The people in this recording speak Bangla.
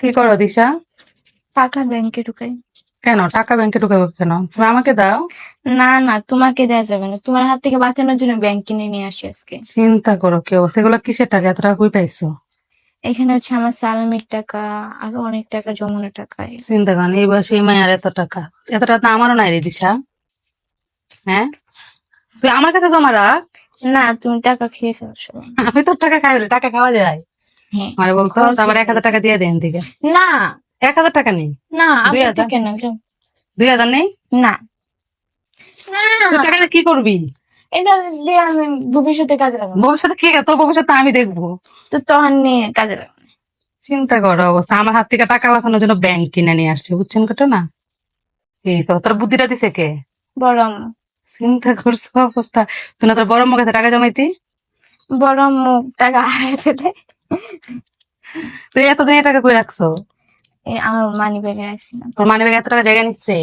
কি করো দিশা? টাকা ব্যাংকে ঢুকাই। কেন টাকা ব্যাংকে ঢুকাবো কেন? তুমি আমাকে দাও। না না, তোমাকে দেওয়া যাবে না, তোমার হাত থেকে বাঁচানোর জন্য ব্যাংক কিনে নিয়ে আসি আজকে। চিন্তা করো কেউ সেগুলো কিসের টাকা? এত টাকা কই পাইছো? এখানে হচ্ছে আমার সালামির টাকা, আরো অনেক টাকা জমানো টাকা। চিন্তা করেন এই বয়সে আর এত টাকা, এত টাকা তো আমারও নাই রে দিশা। হ্যাঁ, তুই আমার কাছে জমা রাখ। না, তুমি টাকা খেয়ে ফেলো সবাই। আমি তোর টাকা খাই বলে টাকা খাওয়া যায়? হ্যাঁ, মানে বলতো খরচ আবার করতে 1,000 টাকা দিয়ে দেন দিকে। না 1,000 টাকা নেই? না, 2,000? আপনার থেকে না, যাও। 2,000 নেই? না না, তুই টাকাটা কি করবি? এটা দিয়ে আমি ভবিষ্যতে কাজে লাগাবো। ভবিষ্যতে কি? তোর ভবিষ্যৎ আমি দেখবো। তো তখন নিয়ে কাজে লাগাবো। চিন্তা করো অবস্থা, আমার হাত থেকে টাকা বাঁচানোর জন্য ব্যাংক কিনে নিয়ে আসছে, বুঝছেন কত না? এই সব তোর বুদ্ধিটা দিছে কে? বড় আম্মু। চিন্তা করছো অবস্থা। তুই না তোর বড় মুখে টাকা জমাইতি? বড় আম্মু টাকা হারিয়ে ফেলে তুই এতদিন এই টাকা কই রাখছো? আমার মানি ব্যাগে রাখছিলাম। তোর মানি ব্যাগে এত টাকা জায়গা নিচ্ছে?